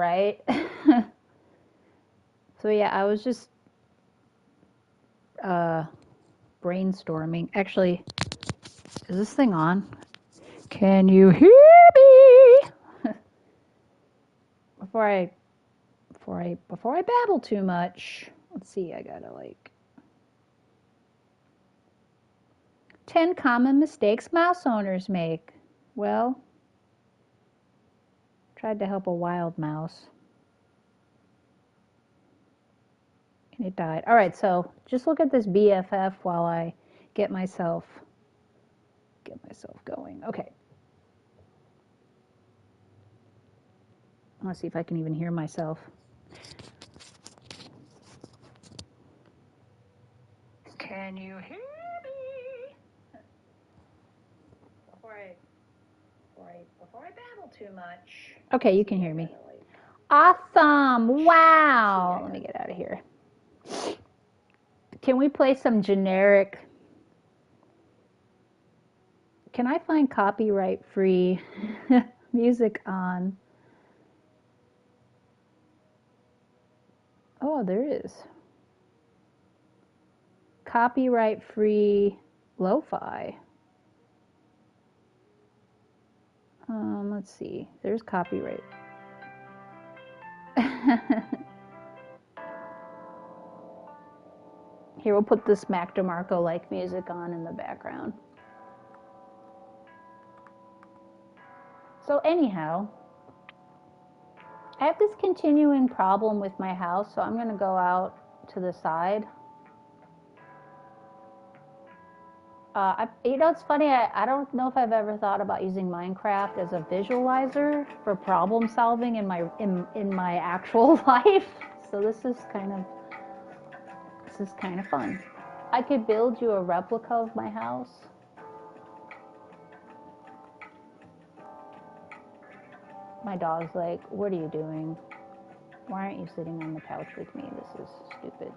right? So yeah, I was just brainstorming. Actually, is this thing on? Can you hear me? Before I babble too much. Let's see, I gotta like 10 common mistakes mouse owners make. Well, tried to help a wild mouse. And it died. All right, so just look at this BFF while I get myself going. Okay. Let's see if I can even hear myself. Can you hear me? Before I babble too much. Okay, you can hear me. Awesome. Wow. Let me get out of here. Can we play some generic? Can I find copyright free music on? Oh, there is. Copyright free lo-fi. Let's see. There's copyright. Here, we'll put this Mac DeMarco-like music on in the background. So anyhow, I have this continuing problem with my house, so I'm going to go out to the side. You know, it's funny, I don't know if I've ever thought about using Minecraft as a visualizer for problem solving in my actual life. So this is kind of fun. I could build you a replica of my house. My dog's like, what are you doing? Why aren't you sitting on the couch with me? This is stupid.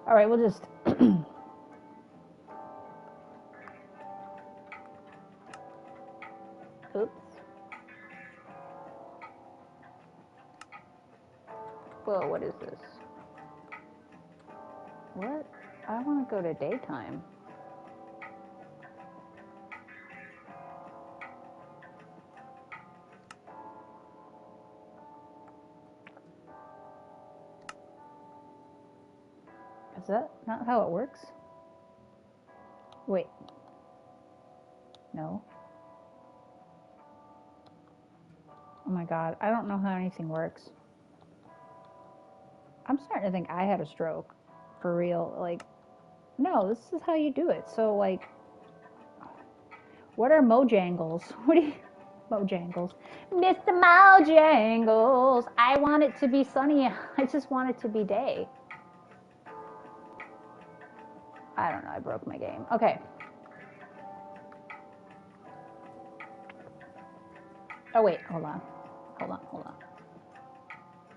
All right, we'll just oops. Whoa, what is this? What? I want to go to daytime. Is that not how it works? Wait. No. Oh my God, I don't know how anything works. I'm starting to think I had a stroke. For real. Like, no, this is how you do it. So, like, what are Mojangles? What do you... Mojangles. Mr. Mojangles. I want it to be sunny. I just want it to be day. I don't know. I broke my game. Okay. Oh, wait. Hold on.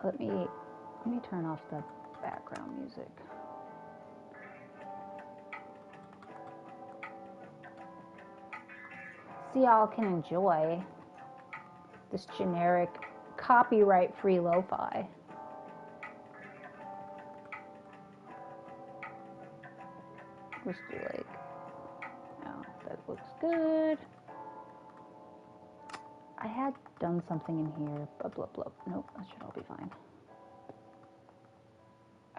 Let me turn off the background music. So y'all can enjoy this generic copyright-free lo-fi. Let's do like, oh, that looks good. I had done something in here. Blah, blah, blah. Nope, that should all be fine.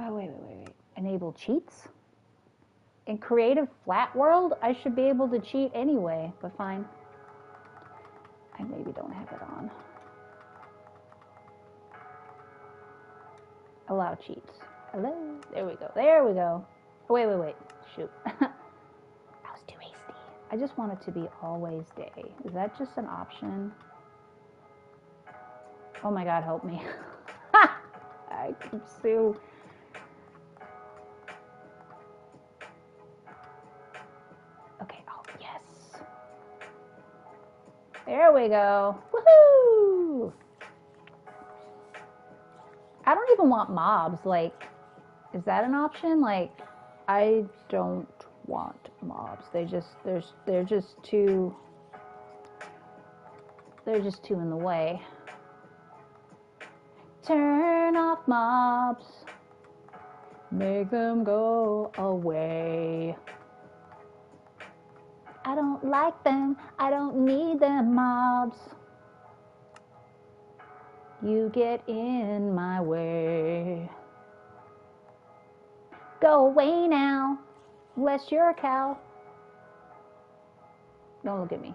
Oh, wait. Enable cheats? In Creative Flat World, I should be able to cheat anyway, but fine. I maybe don't have it on. Allow cheats. Hello? There we go. Oh, wait. Shoot. I was too hasty. I just want it to be always day. Is that just an option? Oh my God, help me. I could sue. Okay, oh yes. There we go. Woohoo! I don't even want mobs. Like, is that an option? Like, I don't want mobs. They're just too in the way. Turn off mobs. Make them go away. I don't like them. I don't need them mobs. You get in my way. Go away now, unless you're a cow. Don't look at me.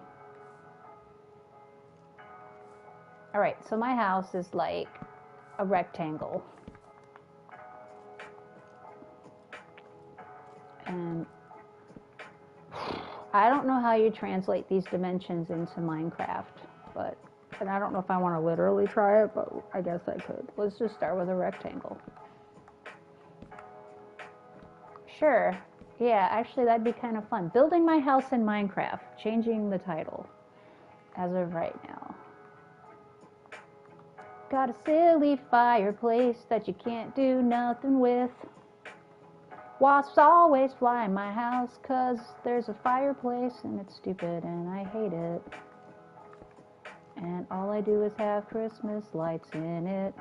All right, so my house is like a rectangle. And I don't know how you translate these dimensions into Minecraft, and I don't know if I want to literally try it, but I guess I could. Let's just start with a rectangle. Sure. Yeah, actually that'd be kind of fun. Building my house in Minecraft, changing the title as of right now. Got a silly fireplace that you can't do nothing with. Wasps always fly in my house 'cause there's a fireplace and it's stupid and I hate it. And all I do is have Christmas lights in it.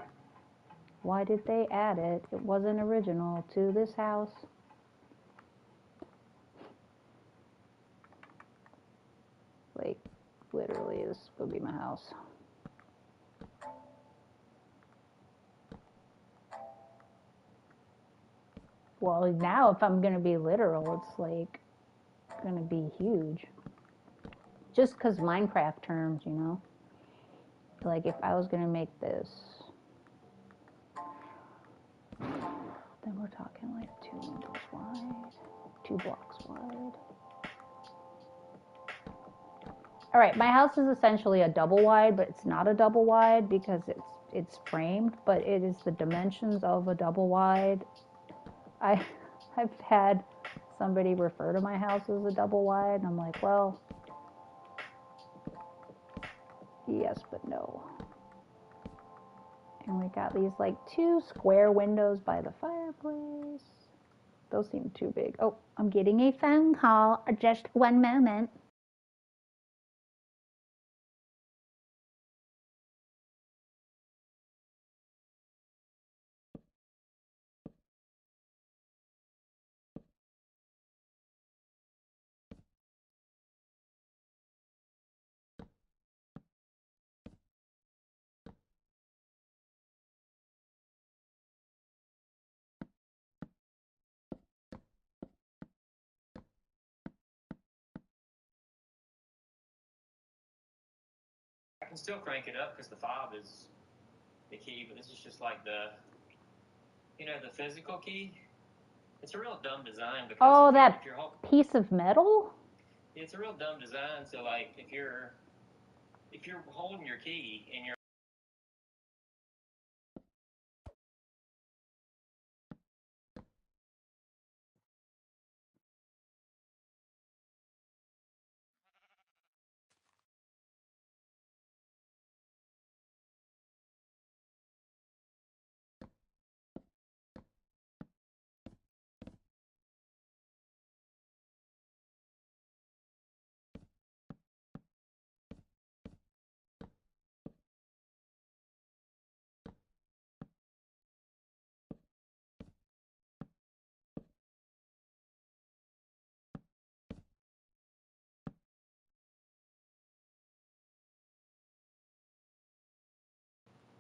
Why did they add it? It wasn't original to this house. Like, literally, this will be my house. Well, now if I'm going to be literal, it's like going to be huge. Just because Minecraft terms, you know? Like, if I was going to make this, then we're talking like 2 windows wide, 2 blocks wide. All right, my house is essentially a double wide, but it's not a double wide because it's framed, but it is the dimensions of a double wide. I've had somebody refer to my house as a double wide, and I'm like, well, yes, but no. And we got these like 2 square windows by the fireplace. Those seem too big. Oh, I'm getting a phone call. Just one moment. I can still crank it up because the fob is the key, but this is just like the physical key. It's a real dumb design because oh, that piece of metal? It's a real dumb design. So like if you're holding your key and you're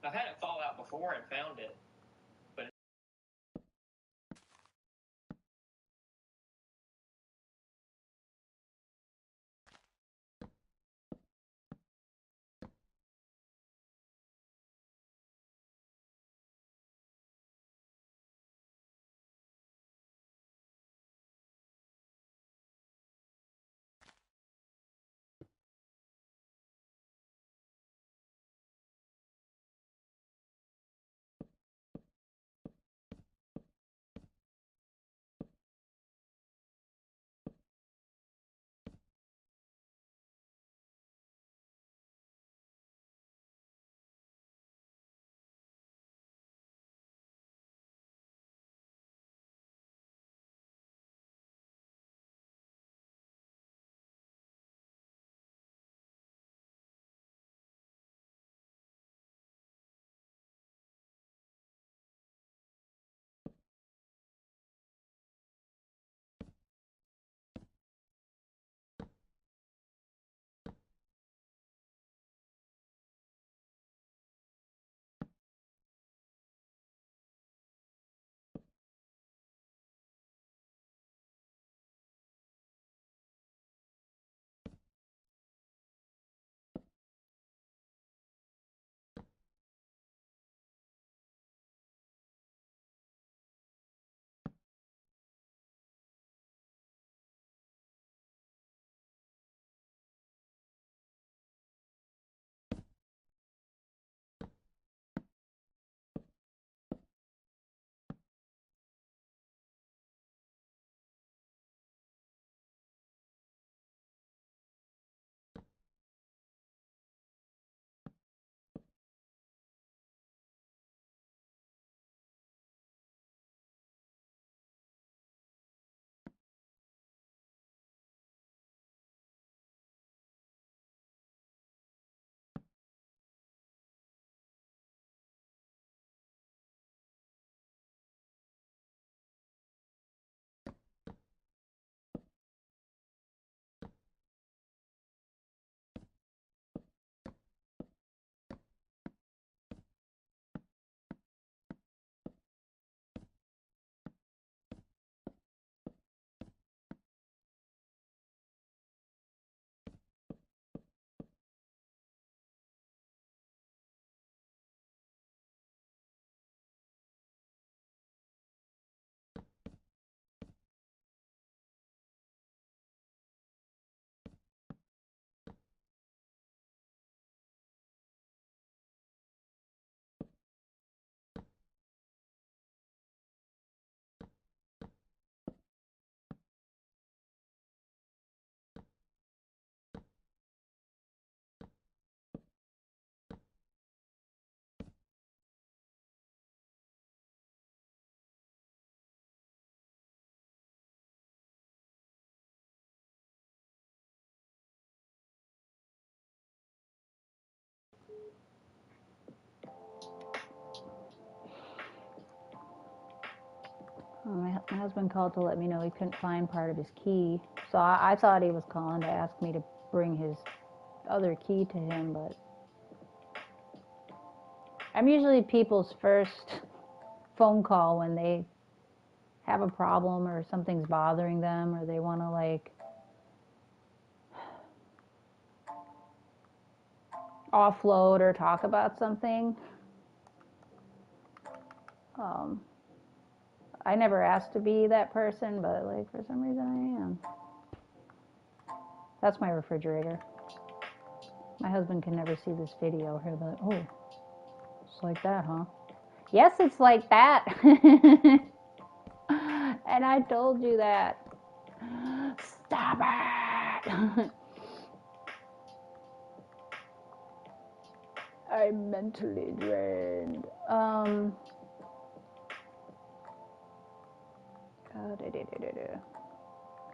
I've had it fall out before and found it. My husband called to let me know he couldn't find part of his key. So I thought he was calling to ask me to bring his other key to him, but I'm usually people's first phone call when they have a problem or something's bothering them or they want to like offload or talk about something. I never asked to be that person, but like for some reason I am. That's my refrigerator. My husband can never see this video. He'll be like, oh, it's like that, huh? Yes, it's like that. And I told you that. Stop it. I'm mentally drained.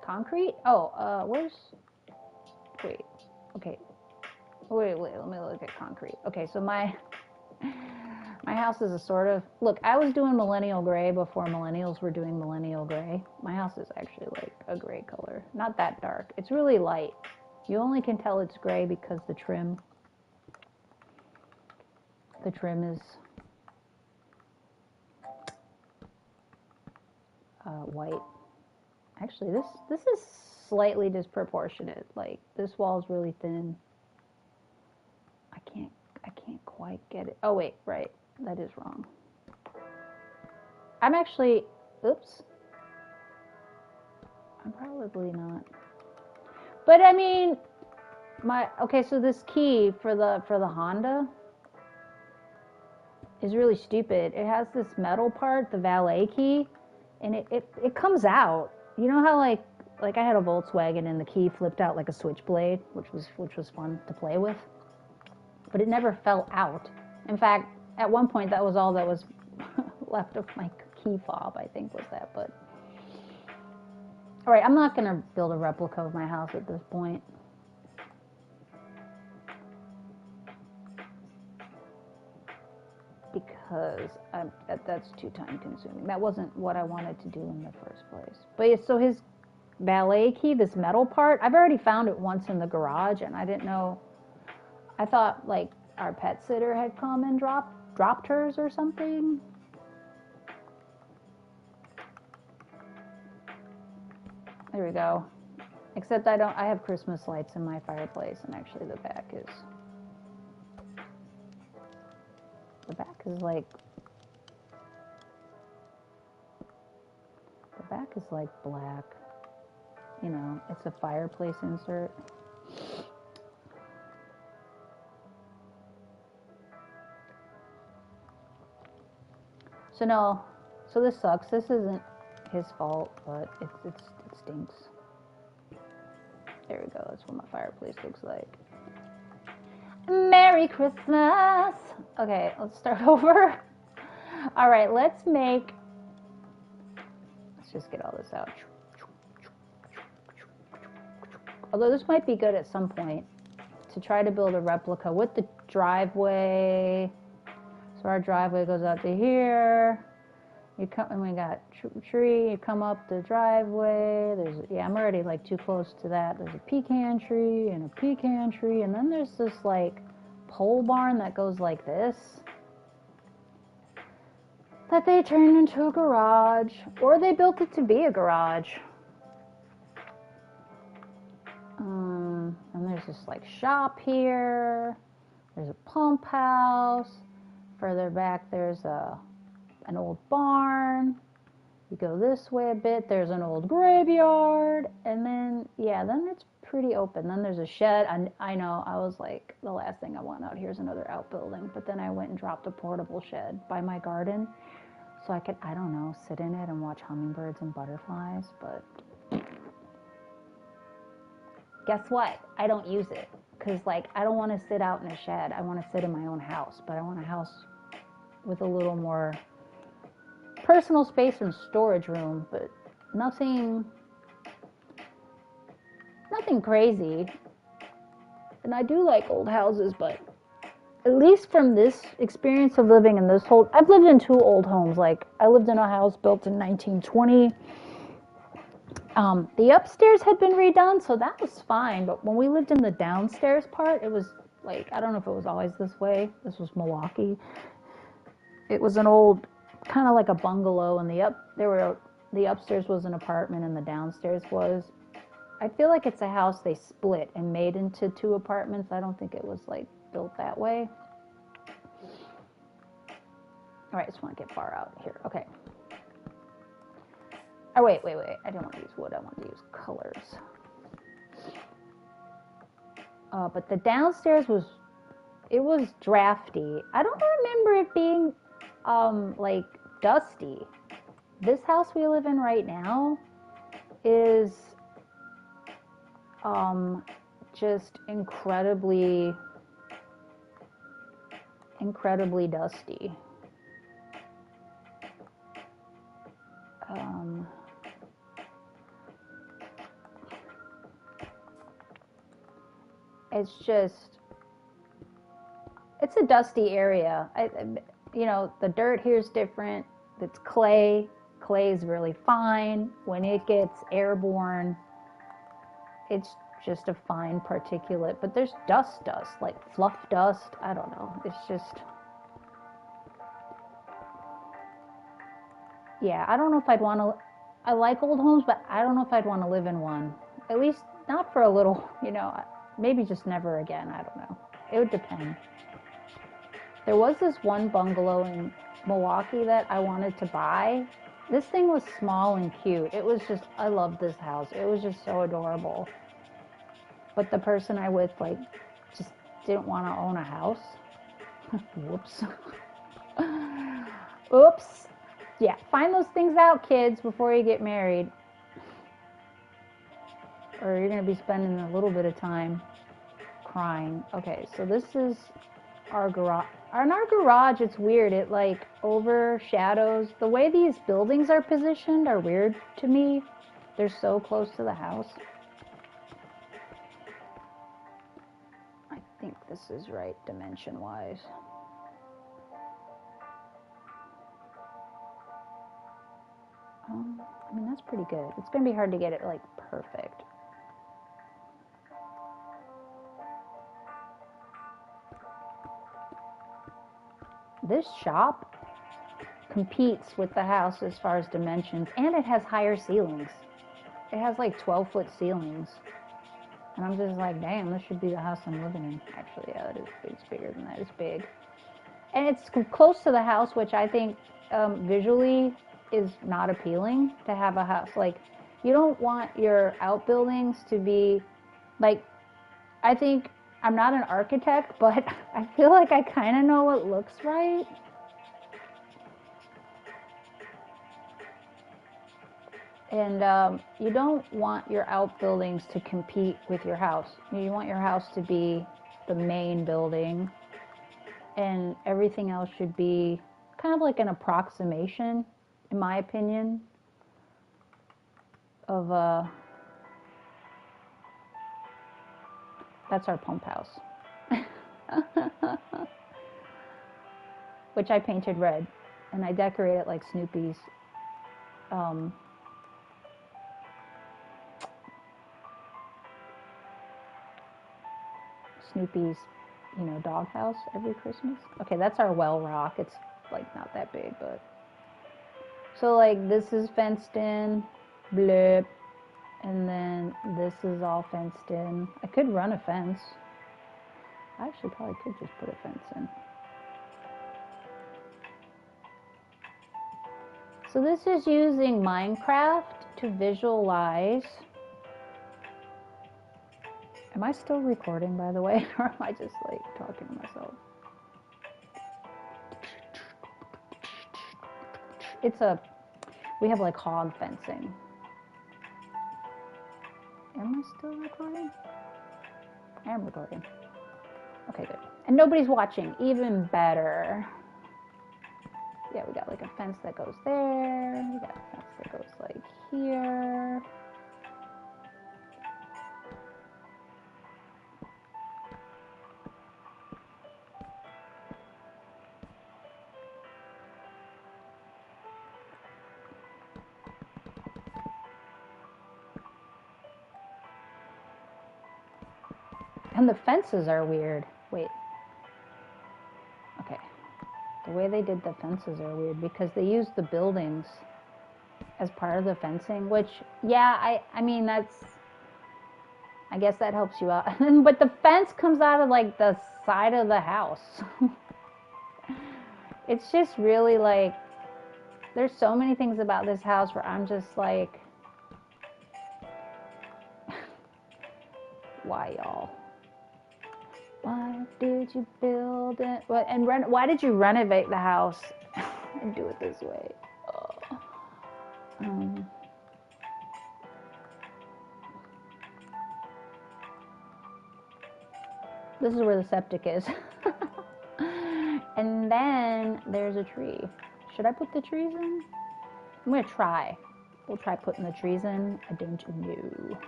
Concrete? Oh, where's... Wait. Okay. Wait. Let me look at concrete. Okay, so my house is a sort of... Look, I was doing millennial gray before millennials were doing millennial gray. My house is actually like a gray color. Not that dark. It's really light. You only can tell it's gray because the trim is white. Actually, this is slightly disproportionate. Like this wall is really thin. I can't quite get it. Oh wait, right. That is wrong. I'm actually, oops. I'm probably not. But I mean, okay, so this key for the Honda is really stupid. It has this metal part, the valet key, and it comes out. You know how like I had a Volkswagen and the key flipped out like a switchblade, which was fun to play with. But it never fell out. In fact, at one point that was all that was left of my key fob, I think was that. But all right, I'm not gonna build a replica of my house at this point. Because that's too time consuming. That wasn't what I wanted to do in the first place. But yeah, so his valet key, this metal part, I've already found it once in the garage and I didn't know. I thought like our pet sitter had come and dropped hers or something. There we go. Except I have Christmas lights in my fireplace and actually the back is like black. You know, it's a fireplace insert. So this sucks. This isn't his fault, but it stinks. There we go. That's what my fireplace looks like. Merry Christmas. Okay, let's start over. All right, let's just get all this out. Although this might be good at some point to try to build a replica with the driveway. So our driveway goes out to here. You come and we got tree. You come up the driveway. I'm already like too close to that. There's a pecan tree and a pecan tree, and then there's this like pole barn that goes like this. That they turned into a garage, or they built it to be a garage. And there's this like shop here. There's a pump house. Further back, there's an old barn. You go this way a bit, there's an old graveyard, and then it's pretty open. Then there's a shed. I know, I was like, the last thing I want out here is another outbuilding, but then I went and dropped a portable shed by my garden so I could, I don't know, sit in it and watch hummingbirds and butterflies, but guess what? I don't use it, because like, I don't want to sit out in a shed. I want to sit in my own house, but I want a house with a little more personal space and storage room, but nothing crazy. And I do like old houses, but at least from this experience of living in this whole, I've lived in 2 old homes. Like, I lived in a house built in 1920. The upstairs had been redone, so that was fine. But when we lived in the downstairs part, it was like, I don't know if it was always this way. This was Milwaukee. It was an old, kind of like a bungalow, and the upstairs was an apartment, and the downstairs was. I feel like it's a house they split and made into 2 apartments. I don't think it was like built that way. All right, I just want to get far out here. Okay. Oh, wait. I don't want to use wood. I want to use colors. But the downstairs was drafty. I don't remember it being like dusty. This house we live in right now is just incredibly dusty. It's a dusty area. The dirt here is different. It's clay. Clay is really fine. When it gets airborne, it's just a fine particulate. But there's dust, like fluff dust. I don't know. It's just, yeah, I don't know if I'd want to. I like old homes, but I don't know if I'd want to live in one. At least not for a little, maybe just never again. I don't know. It would depend. There was this one bungalow in Milwaukee that I wanted to buy. This thing was small and cute. It was just, I loved this house. It was just so adorable. But the person I with, like, just didn't want to own a house. Whoops. Oops. Yeah, find those things out, kids, before you get married. Or you're going to be spending a little bit of time crying. Okay, so this is our garage. In our garage, it's weird. It like overshadows. The way these buildings are positioned are weird to me. They're so close to the house. I think this is right dimension-wise. I mean, that's pretty good. It's going to be hard to get it like perfect. This shop competes with the house as far as dimensions, and it has higher ceilings. It has like 12-foot ceilings. And I'm just like, damn, this should be the house I'm living in. Actually, yeah, it is. It's bigger than that. It's big. And it's close to the house, which I think visually is not appealing to have a house. Like, you don't want your outbuildings to be, like, I think, I'm not an architect, but I feel like I kind of know what looks right. And you don't want your outbuildings to compete with your house. You want your house to be the main building, and everything else should be kind of like an approximation, in my opinion, of that's our pump house. Which I painted red, and I decorate it like Snoopy's doghouse every Christmas. Okay, that's our well rock. It's like not that big, but so like this is fenced in, blip, and then this is all fenced in. I could run a fence. I actually probably could just put a fence in. So this is using Minecraft to visualize. Am I still recording, by the way, or am I just like talking to myself? We have like hog fencing. Am I still recording? I am recording. Okay, good. And nobody's watching, even better. Yeah, we got like a fence that goes there. We got a fence that goes like here. And the fences are weird. Wait. Okay. The way they did the fences are weird because they used the buildings as part of the fencing, which, yeah, I mean, I guess that helps you out. But the fence comes out of like the side of the house. It's just really like, there's so many things about this house where I'm just like, why y'all? Why did you build it? And why did you renovate the house and do it this way? This is where the septic is. And then there's a tree. Should I put the trees in? I'm gonna try. We'll try putting the trees in. I don't know.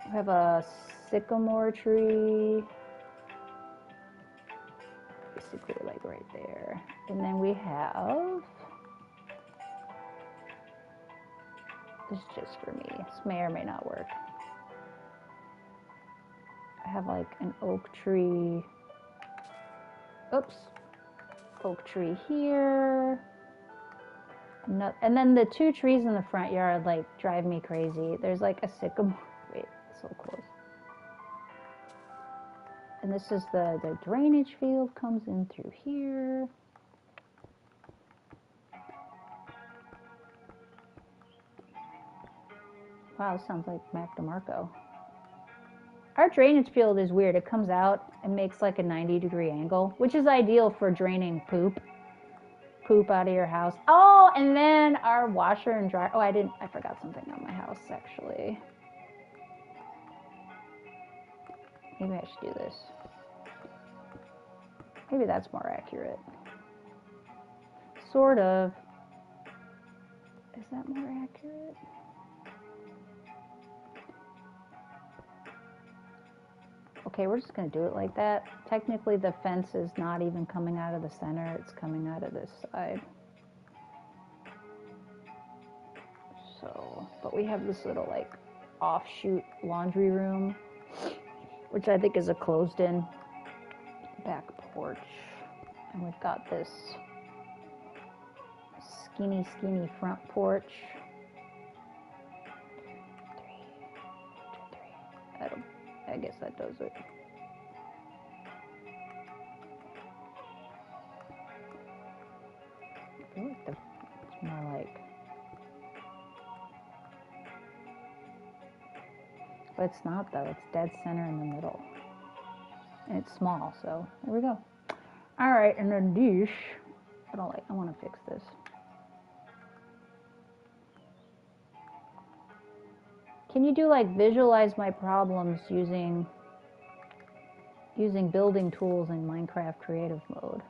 We have a sycamore tree. Basically like right there. And then we have, this is just for me. This may or may not work. I have like an oak tree. Oops. Oak tree here. No, and then the two trees in the front yard like drive me crazy. There's like a sycamore. Wait, so close. And this is the drainage field comes in through here. Wow, this sounds like Mac DeMarco. Our drainage field is weird. It comes out and makes like a 90-degree angle, which is ideal for draining poop out of your house. Oh, and then our washer and dryer. Oh, I forgot something on my house actually. Maybe I should do this. Maybe that's more accurate. Sort of. Is that more accurate? Okay, we're just going to do it like that. Technically, the fence is not even coming out of the center. It's coming out of this side. So, but we have this little like offshoot laundry room, which I think is a closed-in back porch. And we've got this skinny front porch. I guess that does it. I feel like it's more like, but it's not though. It's dead center in the middle, and it's small. So there we go. All right, and then dish. I want to fix this. Can you do like visualize my problems using building tools in Minecraft creative mode?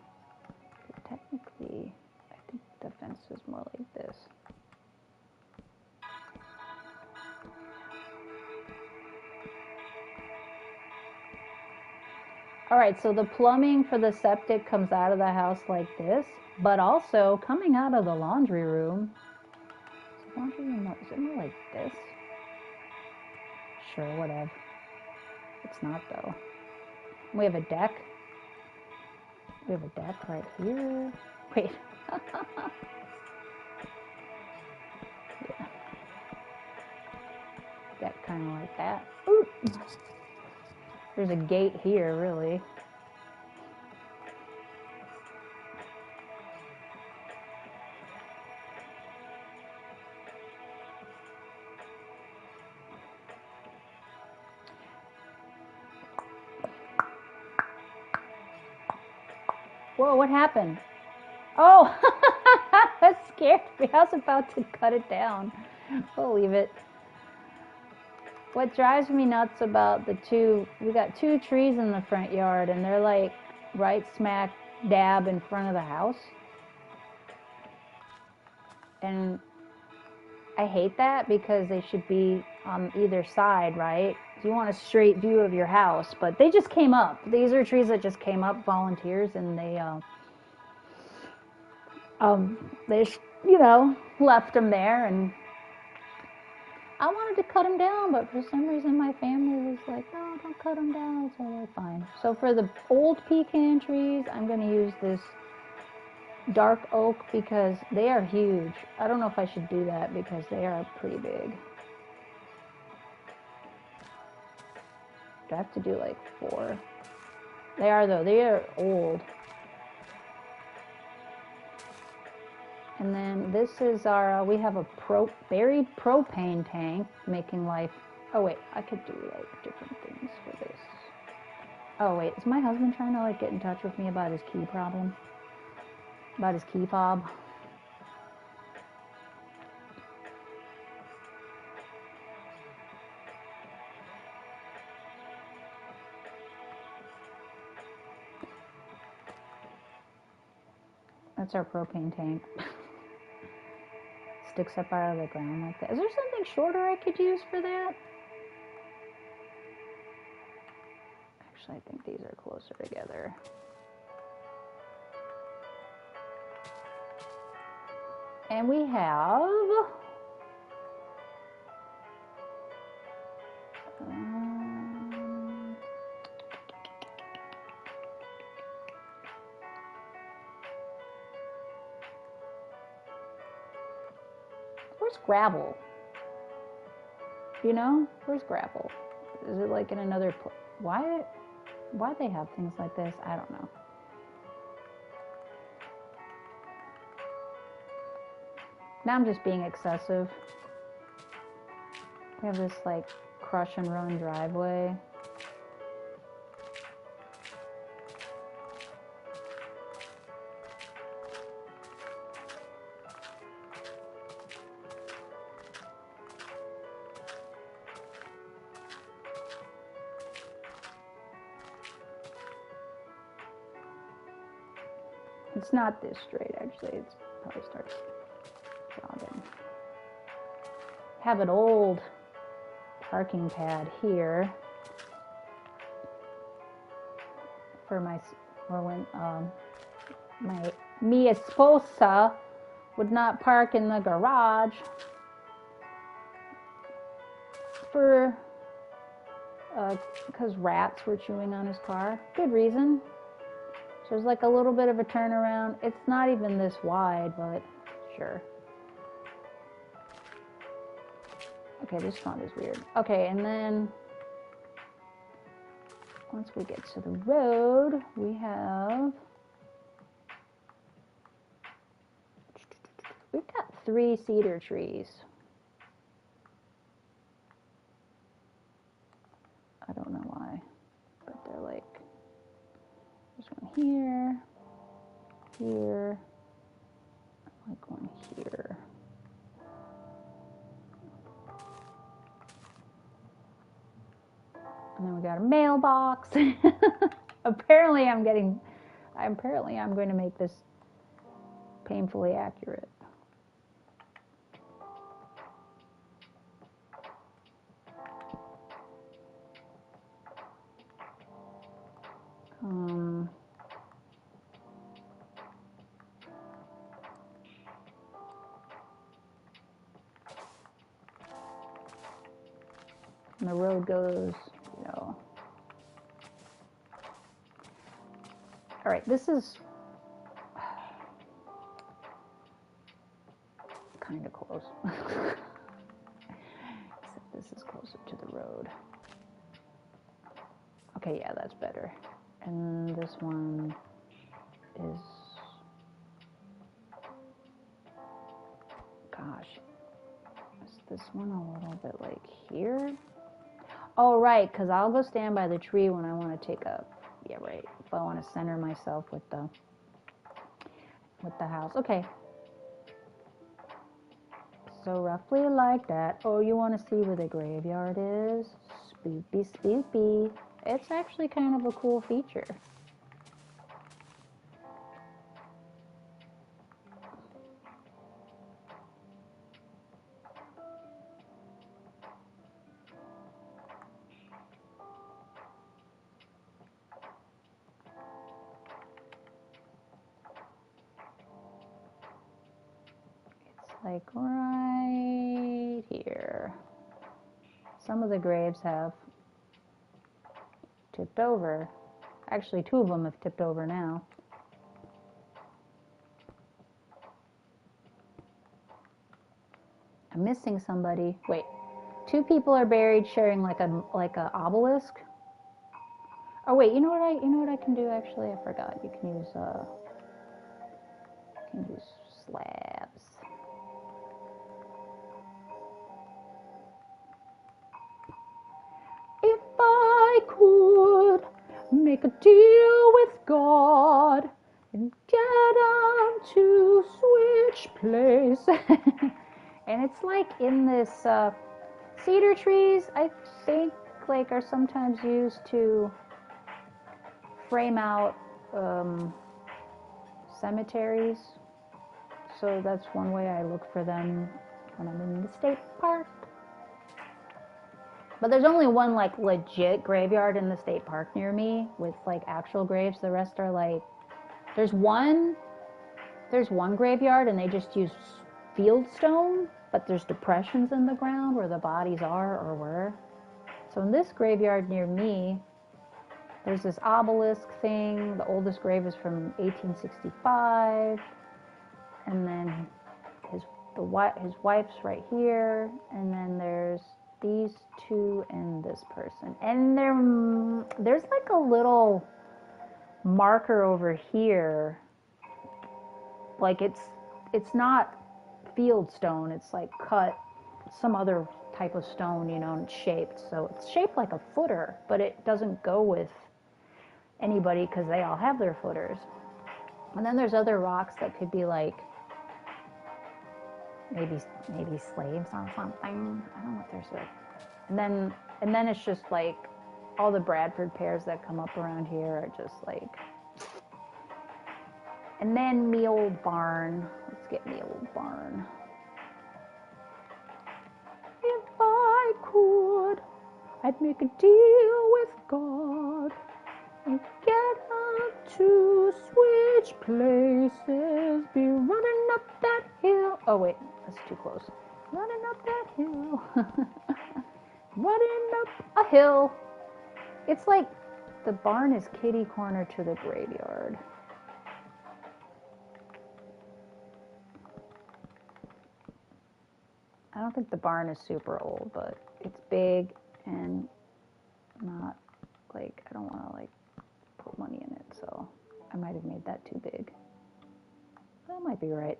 Technically, I think the fence is more like this. All right, so the plumbing for the septic comes out of the house like this, but also coming out of the laundry room. Is it more like this? Sure, whatever. It's not though. We have a deck. We have a deck right here. Wait. Yeah. Deck kind of like that. Ooh. There's a gate here, really. Whoa, what happened? Oh, that scared me. I was about to cut it down. We'll leave it. What drives me nuts about we got two trees in the front yard, and they're like right smack dab in front of the house. And I hate that because they should be on either side, right? You want a straight view of your house, but they just came up. These are trees that just came up, volunteers, and they you know, left them there, and I wanted to cut them down, but for some reason my family was like, no, don't cut them down, it's all fine. So for the old pecan trees, I'm going to use this dark oak because they are huge. I don't know if I should do that because they are pretty big. Do I have to do like 4? They are though, they are old. And then this is our, we have a buried propane tank making life. Oh wait, I could do like different things for this. Oh wait, is my husband trying to like get in touch with me about his key problem? About his key fob? That's our propane tank. Sticks up out of the ground like that. Is there something shorter I could use for that? Actually, I think these are closer together. And we have where's gravel? You know, where's gravel? Is it like in another place? Why they have things like this? I don't know. Now I'm just being excessive. We have this like crush and run driveway. It's not this straight actually. It's probably starts jogging. Have an old parking pad here for when mi esposa would not park in the garage for because rats were chewing on his car. Good reason. So there's like a little bit of a turnaround. It's not even this wide, but sure. Okay, this font is weird. Okay, and then once we get to the road, we've got 3 cedar trees. I don't know why, but they're like, there's one here, here, like one here. And then we got a mailbox. Apparently I'm going to make this painfully accurate. And the road goes, you know. All right, this is kind of close. Except this is closer to the road. Okay, yeah, that's better. And this one is, gosh, is this one a little bit like here? Oh, right, because I'll go stand by the tree when I want to take a, yeah, right, if I want to center myself with the house. Okay. So roughly like that. Oh, you want to see where the graveyard is? Spoopy, spoopy. It's actually kind of a cool feature. like right here. Some of the graves have tipped over. Actually, 2 of them have tipped over now. I'm missing somebody. Wait, 2 people are buried sharing like a obelisk. Oh wait, you know what I can do actually? I forgot. You can use slabs. If I could make a deal with God and get him to switch place. And it's like in this cedar trees, I think, like are sometimes used to frame out cemeteries. So that's one way I look for them when I'm in the state park. But there's only one like legit graveyard in the state park near me with like actual graves. The rest are like, there's one graveyard and they just use field stone, but there's depressions in the ground where the bodies are or were. So in this graveyard near me, there's this obelisk thing. The oldest grave is from 1865, and then his wife's right here, and then there's these 2 and this person, and there's like a little marker over here, like it's not field stone, it's like cut some other type of stone, and it's shaped, so it's shaped like a footer, but it doesn't go with anybody because they all have their footers. And then there's other rocks that could be like maybe slaves on something. I don't know what there's like. And then it's just like all the Bradford pears that come up around here are just like. And then me old barn. Let's get me old barn. If I could, I'd make a deal with God and get up to switch places. Be running up that hill. Oh wait, that's too close. Running up that hill. Running up a hill. It's like the barn is kitty corner to the graveyard. I don't think the barn is super old, but it's big and not like, I don't want to like put money in it, so I might have made that too big. That might be right.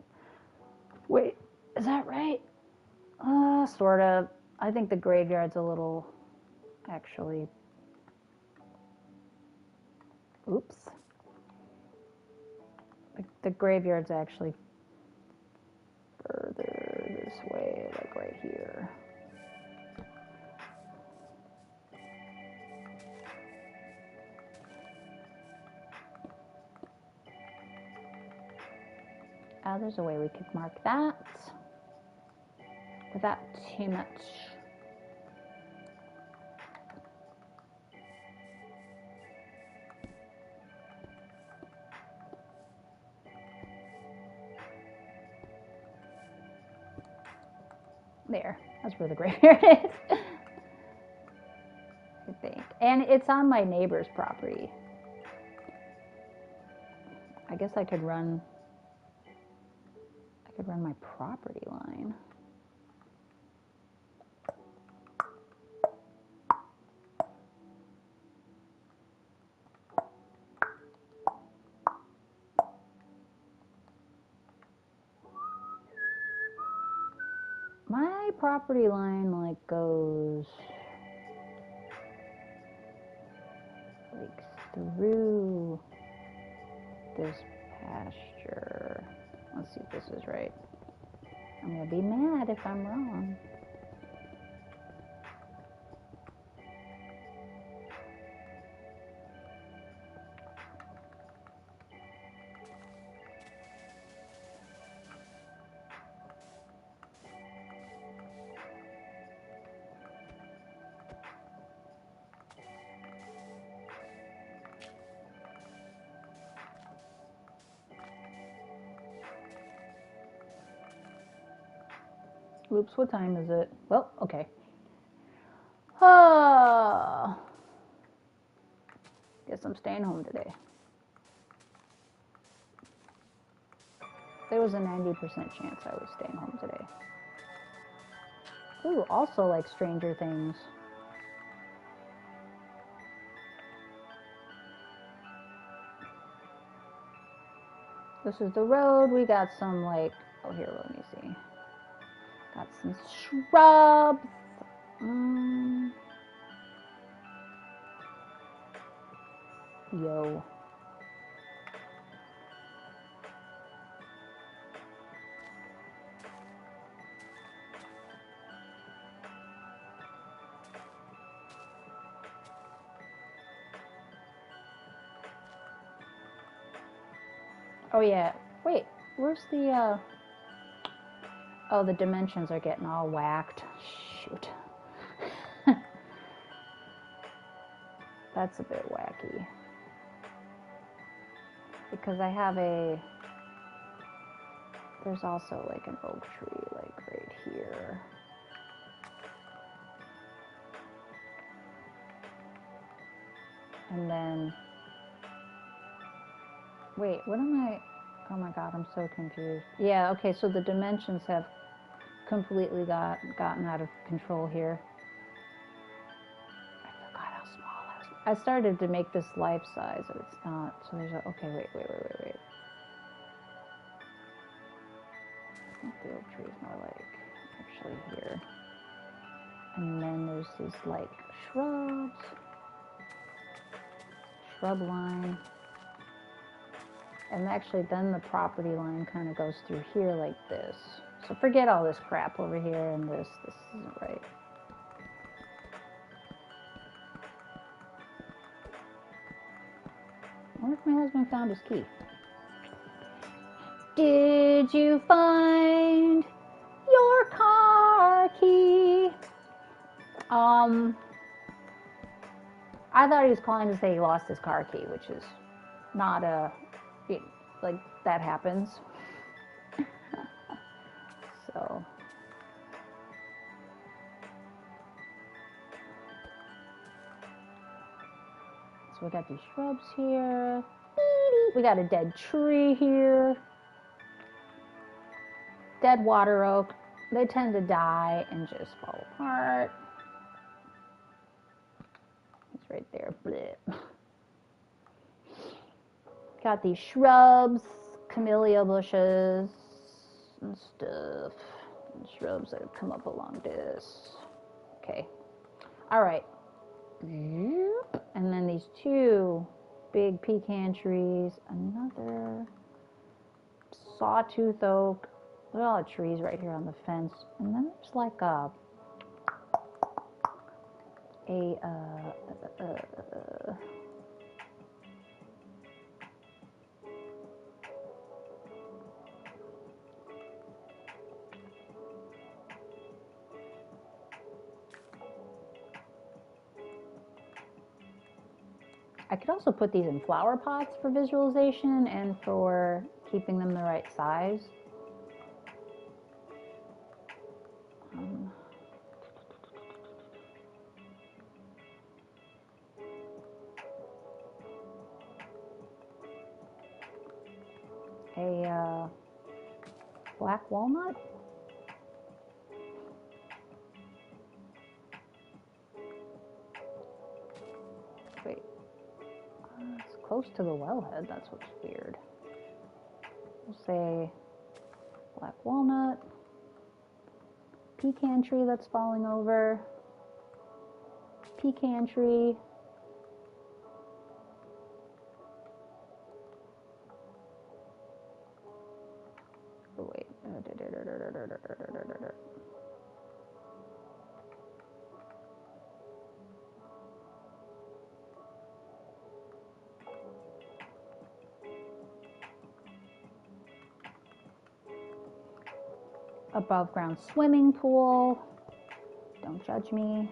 Wait, is that right? Sort of. I think the graveyard's a little, actually, oops. The graveyard's actually further this way, like right here. There's a way we could mark that without too much. There, that's where the graveyard is. I think. And it's on my neighbor's property. I guess I could run my property line. My property line like goes like through this pasture. Let's see if this is right. I'm gonna be mad if I'm wrong. Oops, what time is it? Well, okay. Oh, guess I'm staying home today. There was a 90% chance I was staying home today. Ooh, also like Stranger Things. This is the road. We got some like, oh here, let me see. Got some shrubs. Yo. Oh yeah. Wait, where's the oh, the dimensions are getting all whacked. Shoot. That's a bit wacky. Because I have there's also like an oak tree like right here. And then, wait, what am I, oh my god, I'm so confused. Yeah, okay, so the dimensions have completely gotten out of control here. I forgot how small I was. I started to make this life size, but it's not. So there's a, okay, wait. I think the oak tree is more like actually here. And then there's these like shrubs, shrub line. And actually then the property line kind of goes through here like this. So forget all this crap over here and this isn't right. I wonder if my husband found his key. Did you find your car key? I thought he was calling to say he lost his car key, which is not like that happens. So we got these shrubs here. We got a dead tree here. Dead water oak. They tend to die and just fall apart. It's right there. Blech. Got these shrubs, camellia bushes and stuff. And shrubs that have come up along this. Okay. All right. And then these two big pecan trees. Another sawtooth oak. Look at all the trees right here on the fence. And then there's like I could also put these in flower pots for visualization and for keeping them the right size. A black walnut. Wait, it's close to the wellhead. That's what's weird. We'll say black walnut, pecan tree that's falling over, pecan tree. Oh, wait. Above ground swimming pool. Don't judge me.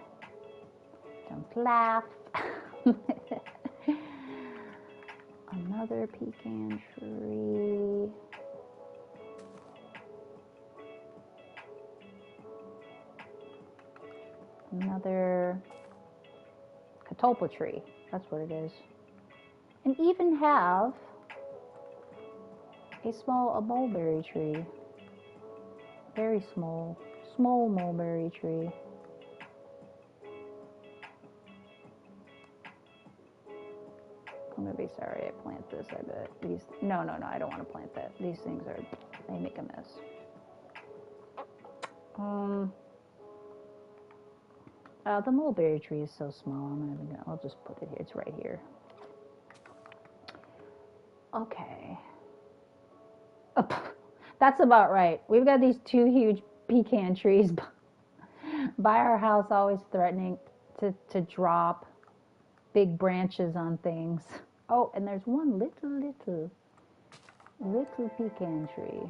Don't laugh. Another pecan tree. another catalpa tree. That's what it is. And even have a mulberry tree. Very small mulberry tree. I'm gonna be sorry I plant this, I bet. No, I don't want to plant that. These things they make a mess. The mulberry tree is so small, I'll just put it here. It's right here. Okay. That's about right. We've got these 2 huge pecan trees by our house, always threatening to drop big branches on things. Oh, and there's one little pecan tree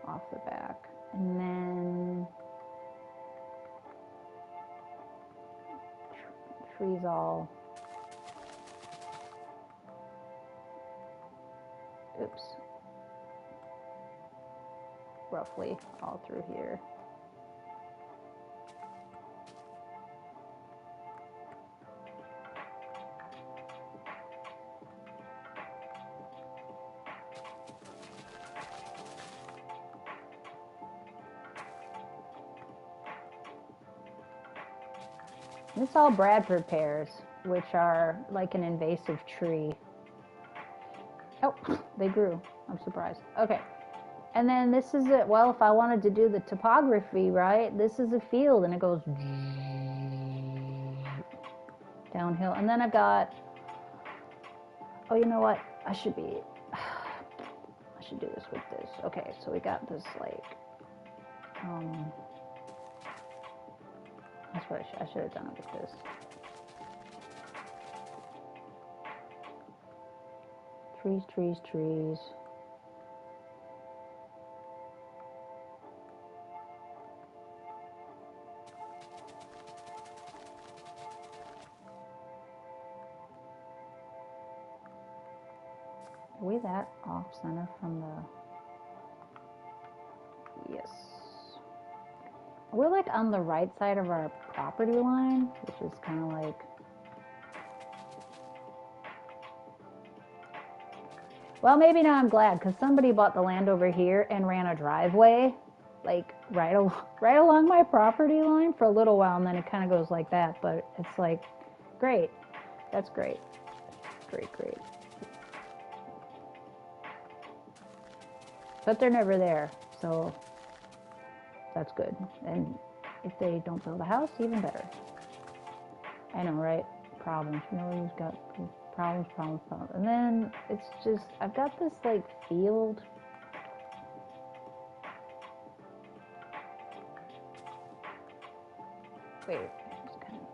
off the back. And then trees all, roughly all through here. This is all Bradford pears, which are like an invasive tree. Oh, they grew. I'm surprised. Okay. And then this is it. Well, if I wanted to do the topography, right, this is a field and it goes downhill. And then I've got, oh, you know what? I should do this with this. Okay, so we got this like, that's what I should have done it with this. Trees. Are we that off center from the, yes. We're like on the right side of our property line, which is kind of like, well, maybe now I'm glad, because somebody bought the land over here and ran a driveway, like right along my property line for a little while, and then it kind of goes like that, but it's like, great. That's great. Great. But they're never there, so that's good. And if they don't build a house, even better. I know, right? Problems. You know, you've got problems. And then it's just, I've got this like field. Wait, just kind of.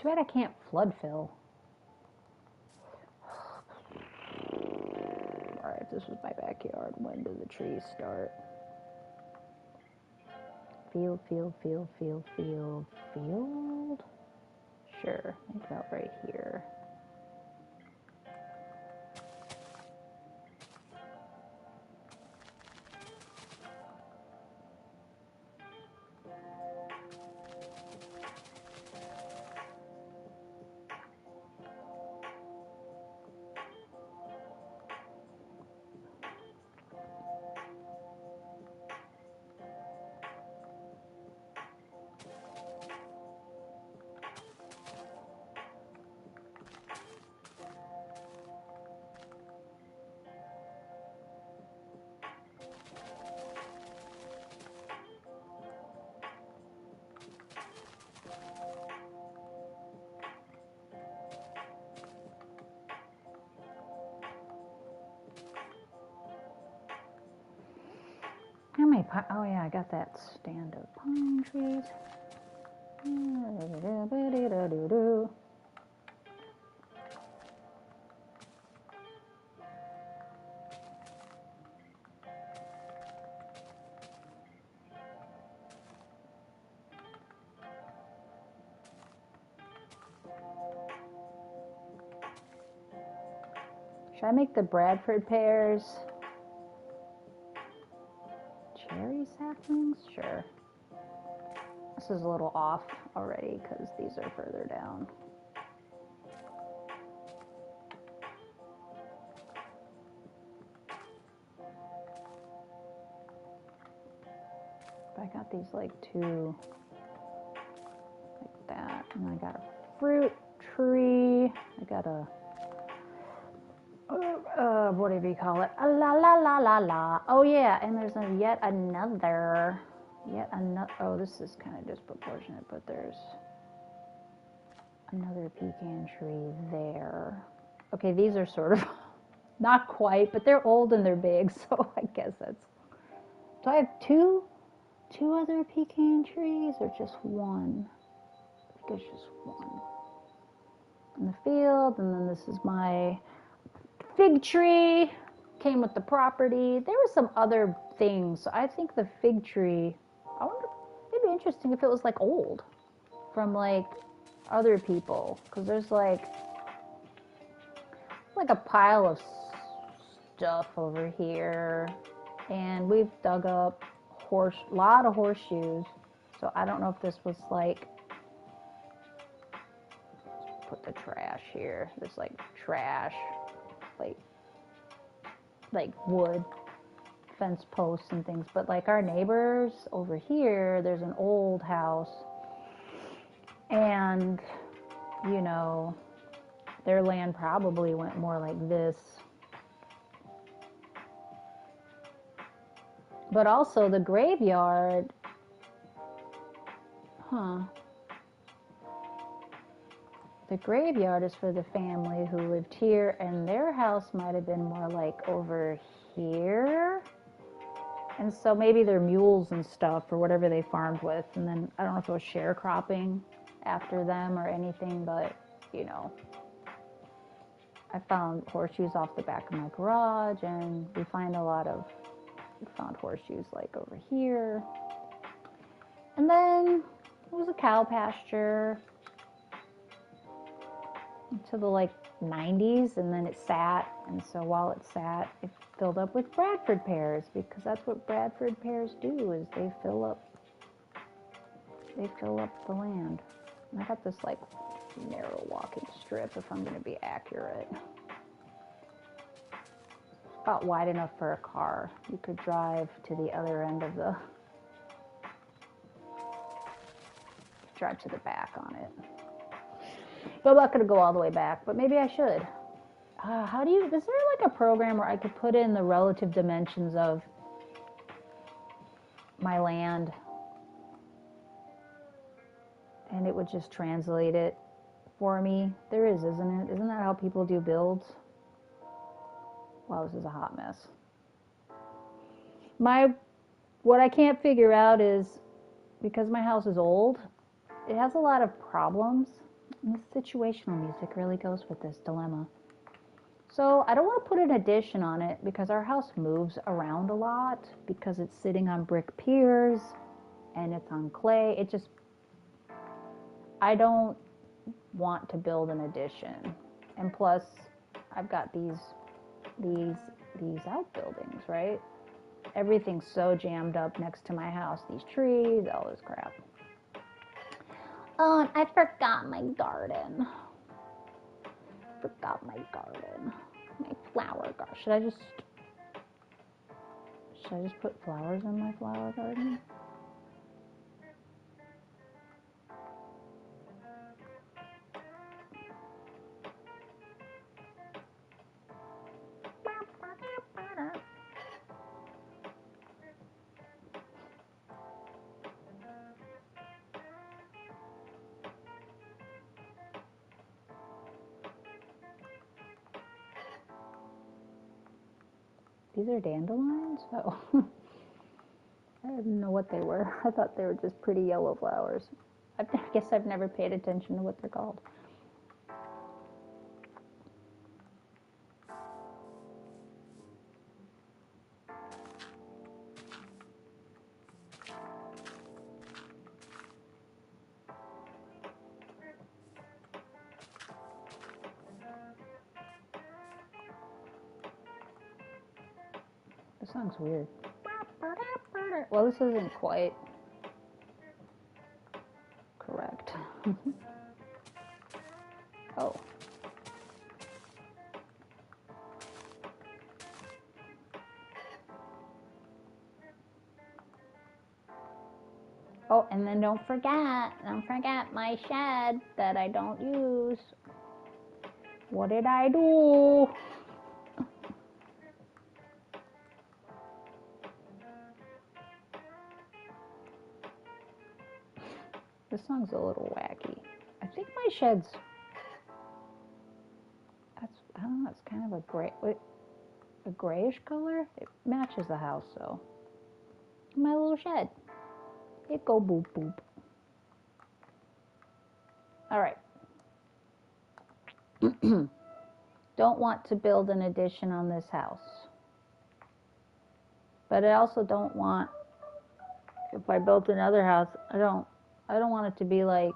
Too bad I can't flood fill. Alright, this was my backyard. When do the trees start? Field. Sure, think about right here. How many pine? Oh yeah, I got that stand of pine trees. Should I make the Bradford pears cherry saplings? Sure. This is a little off already because these are further down. But I got these like two like that, and I got a fruit tree. I got a whatever you call it. La la la la la. Oh yeah, and there's yet another. Oh, this is kind of disproportionate, but there's another pecan tree there. Okay, these are sort of not quite, but they're old and they're big, so I guess that's. Do I have two other pecan trees or just one? I think it's just one in the field, and then this is my fig tree. Came with the property. There were some other things. So I think the fig tree, I wonder, it'd be interesting if it was like old from like other people, because there's like a pile of stuff over here, and we've dug up a lot of horseshoes. So I don't know if this was like, put the trash here. There's like trash, like wood fence posts and things, but like our neighbors over here, there's an old house, and you know, their land probably went more like this. But also the graveyard, the graveyard is for the family who lived here, and their house might have been more like over here. And so maybe their mules and stuff or whatever they farmed with, and then I don't know if it was sharecropping after them or anything, but you know, I found horseshoes off the back of my garage, and we found horseshoes like over here. And then it was a cow pasture until the like 90s, and then it sat, and so while it sat, it filled up with Bradford pears, because that's what Bradford pears do, is they fill up the land. And I got this like narrow walking strip, if I'm going to be accurate. About wide enough for a car. You could drive to the other end of drive to the back on it. But I'm not going to go all the way back, but maybe I should. Is there like a program where I could put in the relative dimensions of my land and it would just translate it for me? There is, isn't it? Isn't that how people do builds? Wow, this is a hot mess. What I can't figure out is, because my house is old, it has a lot of problems. And the situational music really goes with this dilemma. So I don't want to put an addition on it because our house moves around a lot, because it's sitting on brick piers and it's on clay. I don't want to build an addition. And plus, I've got these outbuildings, right? Everything's so jammed up next to my house. These trees, all this crap. Oh, and I forgot my garden. My flower garden. Should I just put flowers in my flower garden? These are dandelions? Oh. I didn't know what they were. I thought they were just pretty yellow flowers. I guess I've never paid attention to what they're called. song's weird. Well, this isn't quite correct. Oh. Oh, and then don't forget my shed that I don't use. What did I do? This song's a little wacky. I think my shed's, I don't know, it's kind of a grayish color. It matches the house, so. My little shed. It go boop boop. All right. Don't want to build an addition on this house. But I also don't want, if I built another house, I don't want it to be like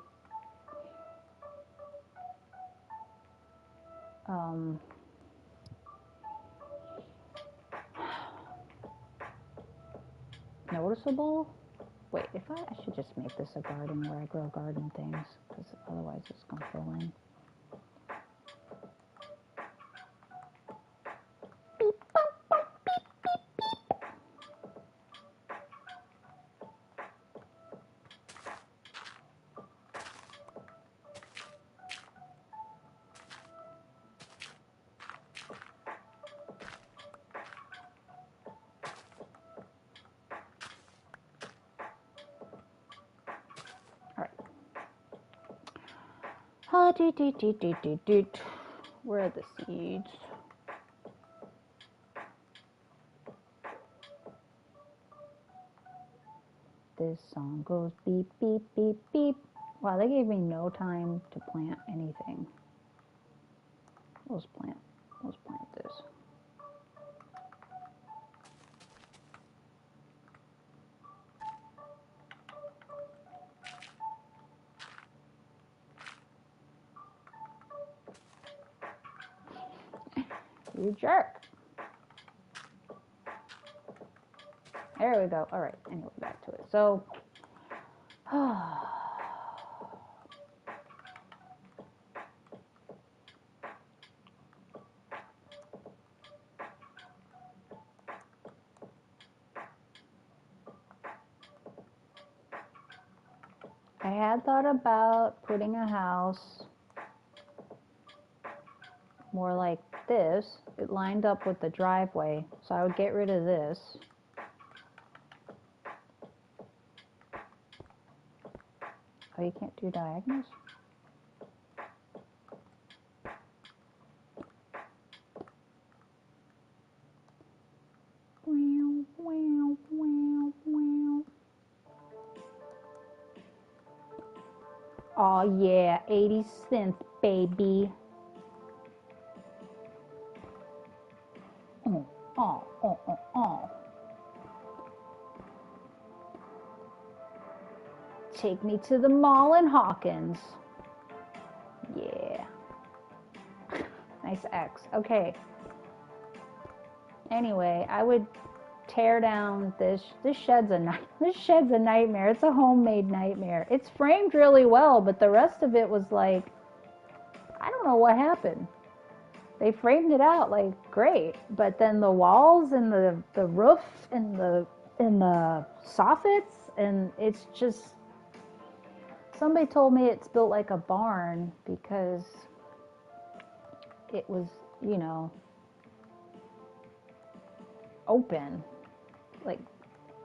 noticeable. Wait, I should just make this a garden where I grow garden things, because otherwise it's gonna fill in. Where are the seeds? This song goes beep, beep, beep, beep. Wow, they gave me no time to plant anything. Let's plant this. You jerk. There we go. All right, anyway, back to it. So, I had thought about putting a house more like this. It lined up with the driveway, so I would get rid of this. Oh, you can't do diagonals? Oh yeah, 80 cents, baby. Oh. Take me to the mall in Hawkins. Yeah. Nice X. Okay. Anyway, I would tear down this shed's a nightmare. It's a homemade nightmare. It's framed really well, but the rest of it was like, I don't know what happened. They framed it out like great, but then the walls and the roof and the soffits, and it's just, somebody told me it's built like a barn because it was, open,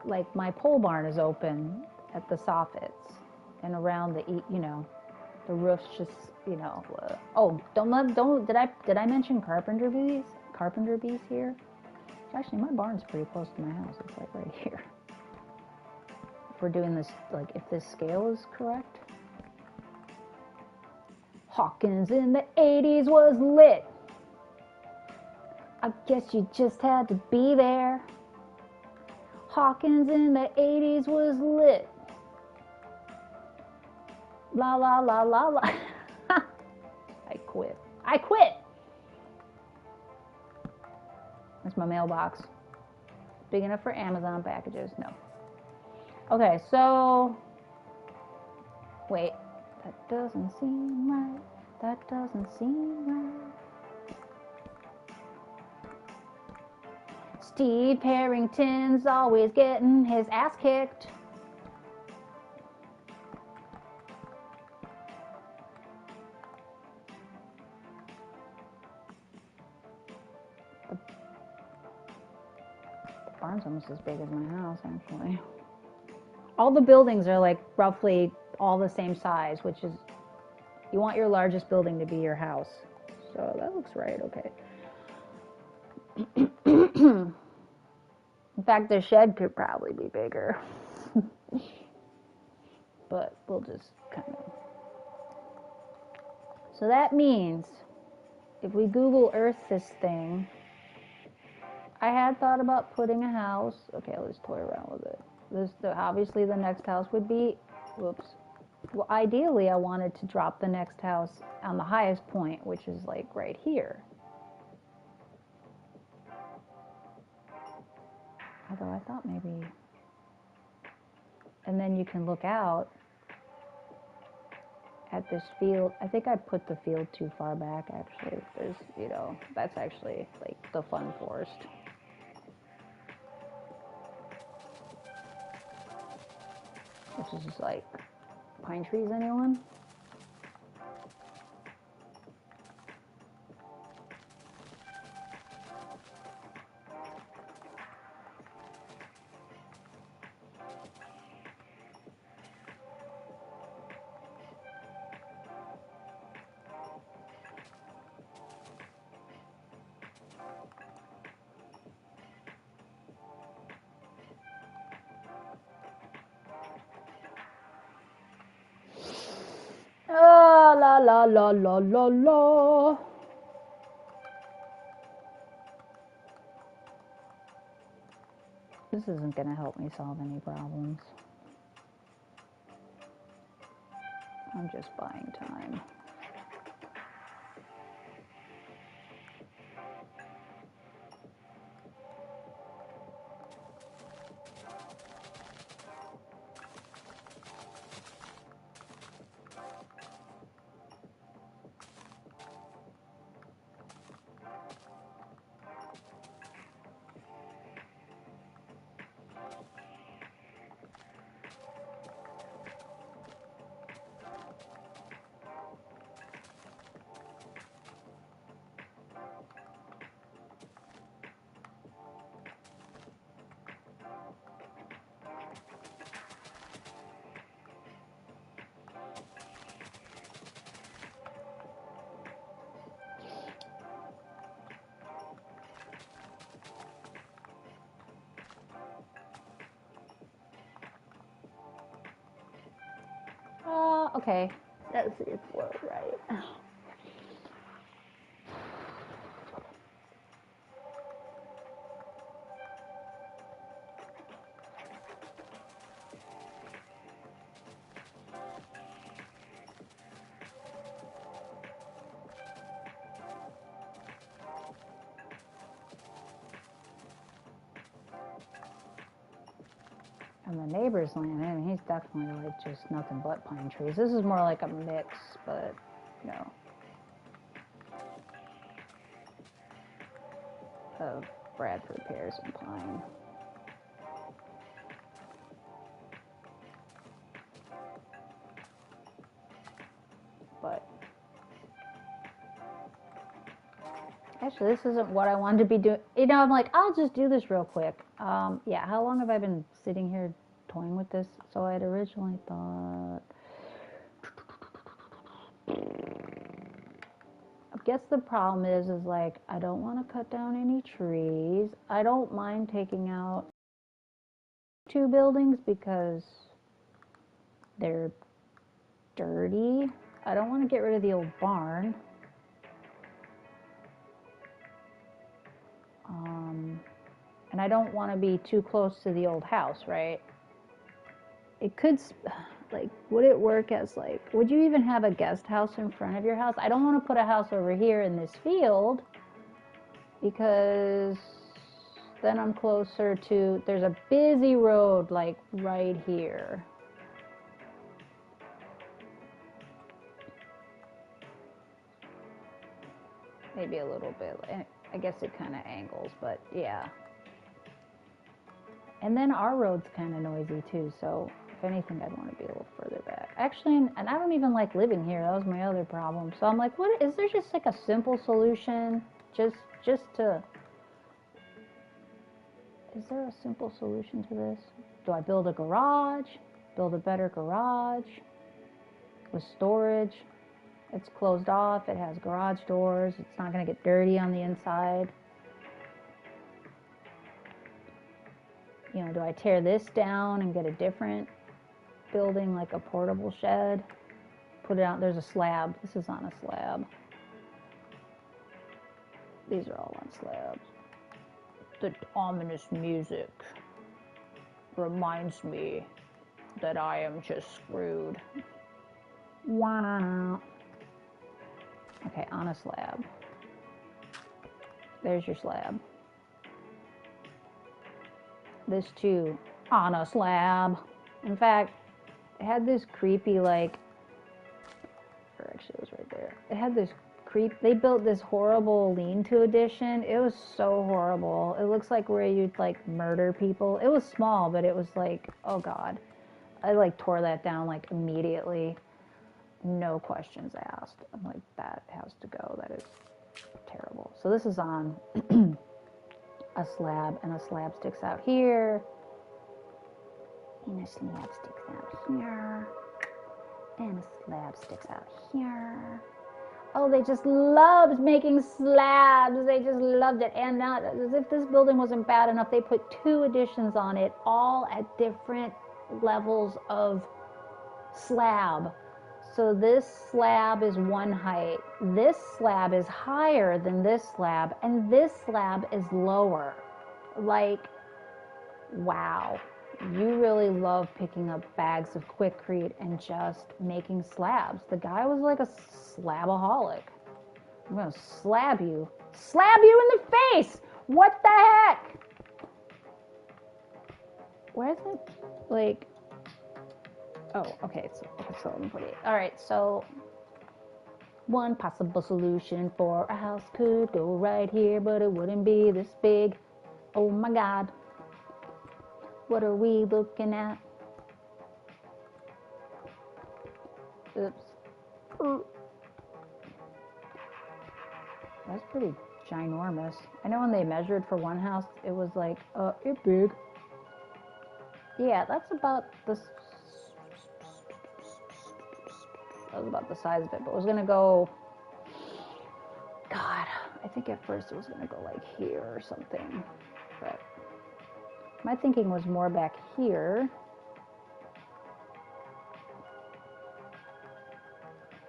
like my pole barn is open at the soffits and around the roof's just, oh, did I mention carpenter bees here? Actually, my barn's pretty close to my house. It's like right here. If we're doing this, like if this scale is correct. Hawkins in the 80s was lit. I guess you just had to be there. Hawkins in the 80s was lit. La la la la la. I quit. That's my mailbox. big enough for Amazon packages. No. Okay, so wait, that doesn't seem right. That doesn't seem right. Steve Harrington's always getting his ass kicked. The barn's almost as big as my house, actually. All the buildings are like roughly all the same size, which is, you want your largest building to be your house. So that looks right, okay. In fact, the shed could probably be bigger. But we'll just kind of. So that means if we Google Earth this thing, I had thought about putting a house. Okay, let's toy around with it. Obviously the next house would be, whoops. Well, ideally I wanted to drop the next house on the highest point, which is like right here. Although I thought maybe, and then you can look out at this field. I think I put the field too far back, actually. There's, you know, that's actually like the fun forest. Which is just like pine trees, anyone? Oh, la la la la la la. This isn't going to help me solve any problems. I'm just buying time. Okay, that's it for it, right? And the neighbor's land, I mean, he's definitely like just nothing but pine trees. This is more like a mix, but you know, of Bradford pears and pine. But actually, this isn't what I wanted to be doing. You know, I'm like, I'll just do this real quick. Yeah, how long have I been sitting here toying with this? So I had originally thought, I guess the problem is like, I don't want to cut down any trees. I don't mind taking out 2 buildings because they're dirty. I don't want to get rid of the old barn. And I don't want to be too close to the old house, right? It could, like, would it work as like, would you even have a guest house in front of your house? I don't want to put a house over here in this field because then I'm closer to, there's a busy road like right here. Maybe a little bit, I guess it kind of angles, but yeah. And then our road's kind of noisy too, so if anything, I'd want to be a little further back. Actually, and I don't even like living here. That was my other problem. So I'm like, what, is there just like a simple solution? Just to, is there a simple solution to this? Do I build a garage? Build a better garage with storage? It's closed off, it has garage doors, it's not going to get dirty on the inside. You know, do I tear this down and get a different building, like a portable shed? Put it out, there's a slab. This is on a slab. These are all on slabs. The ominous music reminds me that I am just screwed. Wow. Okay, on a slab. There's your slab. This too, on a slab. In fact, it had this creepy, like, or actually it was right there. It had this they built this horrible lean-to addition. It was so horrible. It looks like where you'd like murder people. It was small, but it was like, oh God. I like tore that down like immediately. No questions asked. I'm like, that has to go. That is terrible. So this is on a slab, and a slab sticks out here, and a slab sticks out here, and a slab sticks out here. Oh, they just loved making slabs. They just loved it. And now, as if this building wasn't bad enough, they put 2 additions on it, all at different levels of slab. So this slab is one height. This slab is higher than this slab, and this slab is lower. Like, wow. You really love picking up bags of Quikrete and just making slabs. The guy was like a slabaholic. I'm gonna slab you. Slab you in the face! What the heck? Where's it? Like, oh, okay, so let me put it. All right, so one possible solution for a house could go right here, but it wouldn't be this big. Oh my God. What are we looking at? Oops. That's pretty ginormous. I know when they measured for one house, it was like, it's big. Yeah, that's about the, that was about the size of it, but it was gonna go, God, I think at first it was gonna go like here or something, but my thinking was more back here.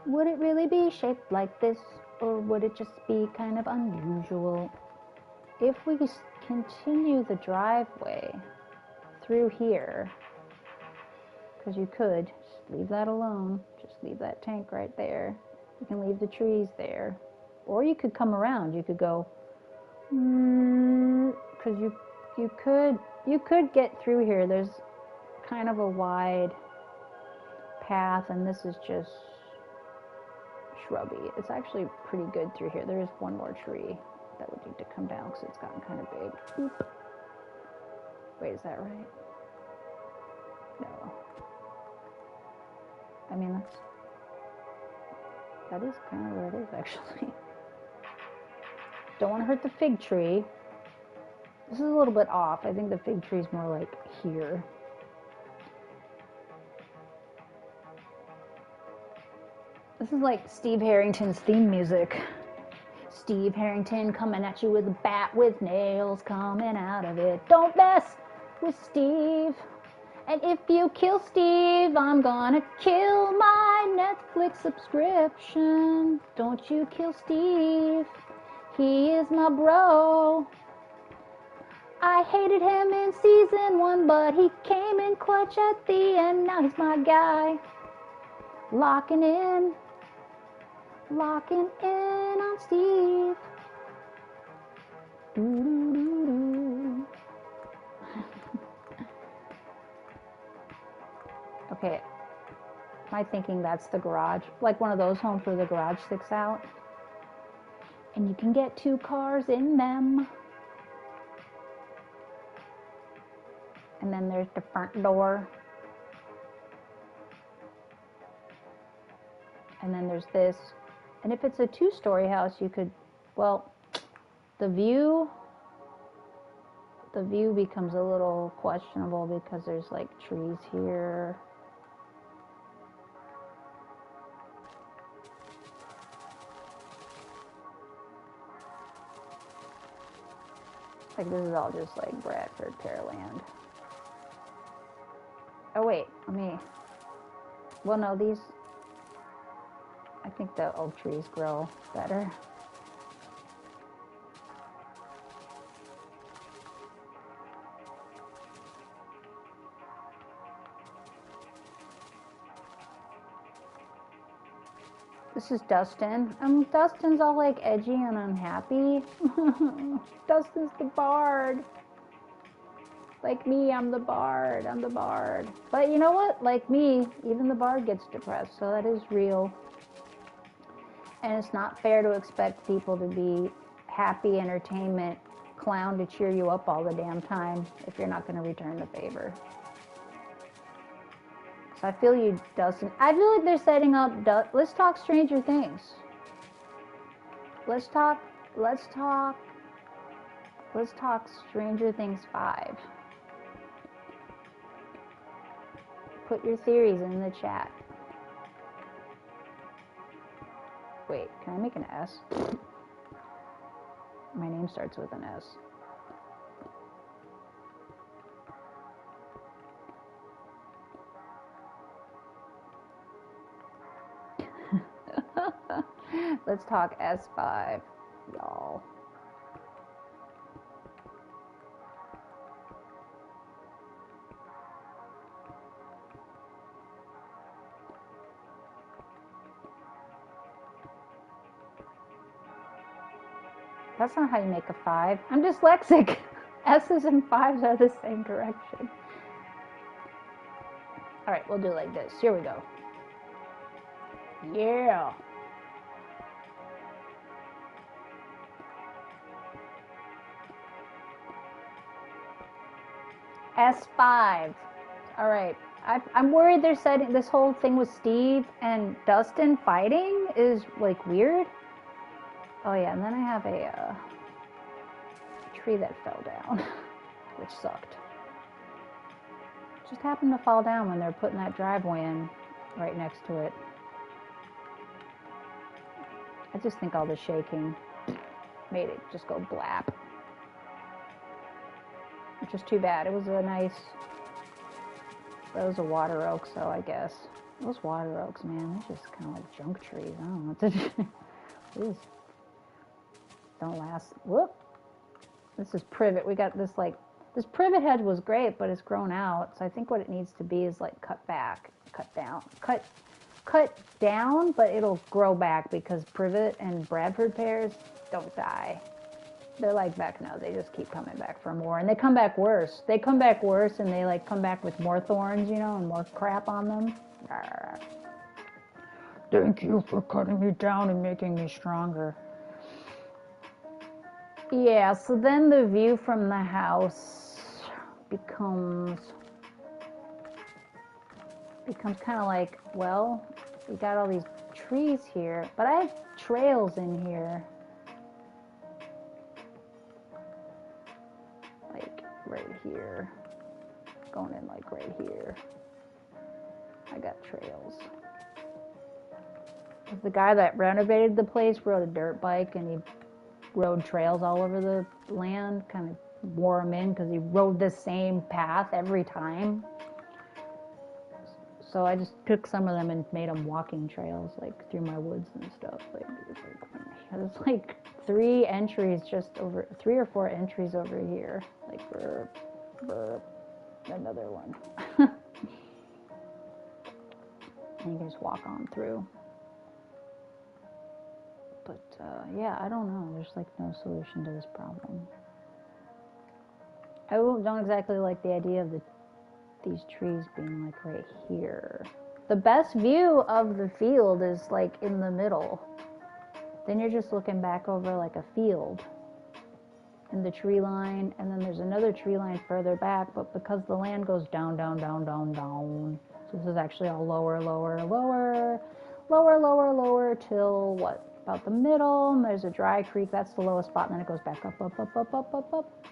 Would it really be shaped like this, or would it just be kind of unusual? If we continue the driveway through here, because you could just leave that alone, just leave that tank right there. You can leave the trees there, or you could come around. You could go, because you could get through here. There's kind of a wide path, and this is just shrubby. It's actually pretty good through here. There is one more tree that would need to come down because it's gotten kind of big. Oop. Wait, is that right? No. I mean, that is kind of where it is, actually. Don't want to hurt the fig tree. This is a little bit off. I think the fig tree is more like here. This is like Steve Harrington's theme music. Steve Harrington coming at you with a bat with nails coming out of it. Don't mess with Steve. And if you kill Steve, I'm gonna kill my Netflix subscription. Don't you kill Steve. He is my bro. I hated him in season 1, but he came in clutch at the end. Now he's my guy. Locking in on Steve. Doo-doo-doo-doo. Okay, am I thinking that's the garage? Like one of those homes where the garage sticks out? And you can get 2 cars in them. And then there's the front door. And then there's this. And if it's a 2-story house, you could, well, the view becomes a little questionable because there's like trees here. Like this is all just like Bradford Pearland. Oh wait, well no, these, I think the oak trees grow better. This is Dustin. Dustin's all like edgy and unhappy. Dustin's the bard. Like me, I'm the bard. I'm the bard. But you know what? Like me, even the bard gets depressed, so that is real. And it's not fair to expect people to be happy entertainment clown to cheer you up all the damn time if you're not going to return the favor. So I feel you, Dustin. I feel like they're setting up, let's talk Stranger Things. Let's talk Stranger Things 5. Put your theories in the chat. Wait, can I make an S? My name starts with an S. Let's talk S5, y'all. That's not how you make a 5. I'm dyslexic. S's and 5s are the same direction. All right, we'll do it like this. Here we go. Yeah. S5. All right. I'm worried they're setting this whole thing with Steve and Dustin fighting is like weird. Oh yeah, and then I have a tree that fell down, which sucked. Just happened to fall down when they're putting that driveway in right next to it. I just think all the shaking made it just go blap. Which is too bad. It was a nice, that was a water oak, so I guess. Those water oaks, man, they're just kind of like junk trees. I don't know what to do. These don't last. Whoop. This is privet. We got this like, this privet hedge was great, but it's grown out. So I think what it needs to be is like cut back, cut down, cut down, but it'll grow back because privet and Bradford pears don't die. They're like back now. They just keep coming back for more, and they come back worse. They come back worse, and they like come back with more thorns, you know, and more crap on them. Thank you for cutting me down and making me stronger. Yeah, so then the view from the house becomes kind of like, well, we got all these trees here, but I have trails in here. Like right here, going in like right here. I got trails. The guy that renovated the place rode a dirt bike and he rode trails all over the land, kind of wore him in because he rode the same path every time. So I just took some of them and made them walking trails, like through my woods and stuff. Like there's like 3 entries, just over 3 or 4 entries over here. Like burp, burp, another one. And you can just walk on through. But yeah, I don't know. There's like no solution to this problem. I don't exactly like the idea of the these trees being like right here. The best view of the field is like in the middle. Then you're just looking back over like a field and the tree line, and then there's another tree line further back, but because the land goes down, down, down, down, down, so this is actually all lower, lower, lower, lower, lower, lower, till what? About the middle, and there's a dry creek, that's the lowest spot, and then it goes back up, up, up, up, up, up, up.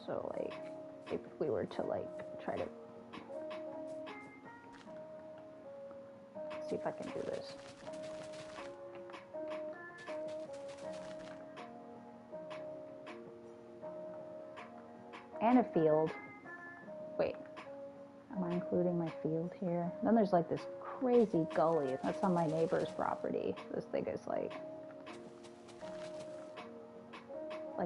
So like, if we were to like, try to, see if I can do this. And a field. Wait, am I including my field here? Then there's like this crazy gully. That's on my neighbor's property. This thing is like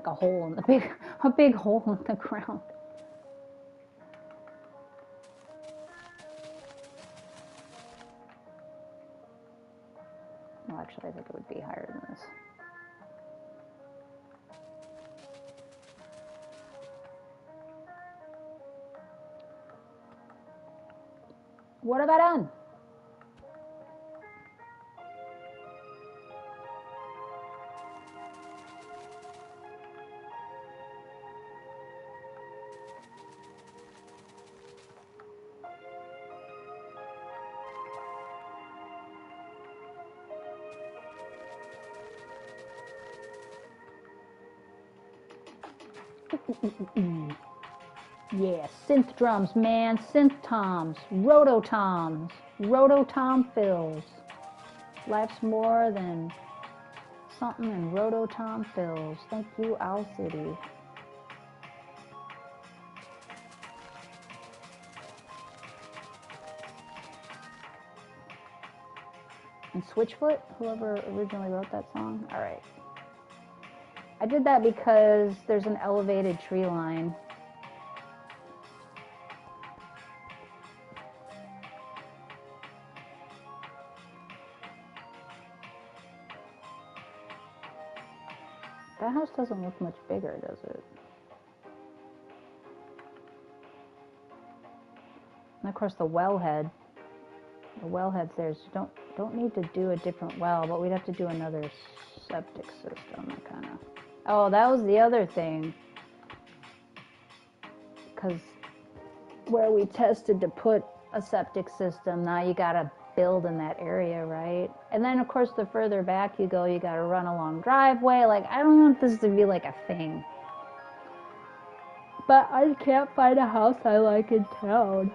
a hole in the a big hole in the ground. Well, actually, I think it would be higher than this. What have I done? Yeah, synth drums, man, synth toms, rototoms, rototom fills. Life's more than something in rototom fills. Thank you, Owl City. And Switchfoot, whoever originally wrote that song. All right. I did that because there's an elevated tree line. That house doesn't look much bigger, does it? And of course the wellhead's there. So don't need to do a different well, but we'd have to do another septic system, kind of. Oh, that was the other thing. Because where we tested to put a septic system, now you gotta build in that area, right? And then of course the further back you go, you gotta run a long driveway. Like, I don't want this to be like a thing. But I can't find a house I like in town.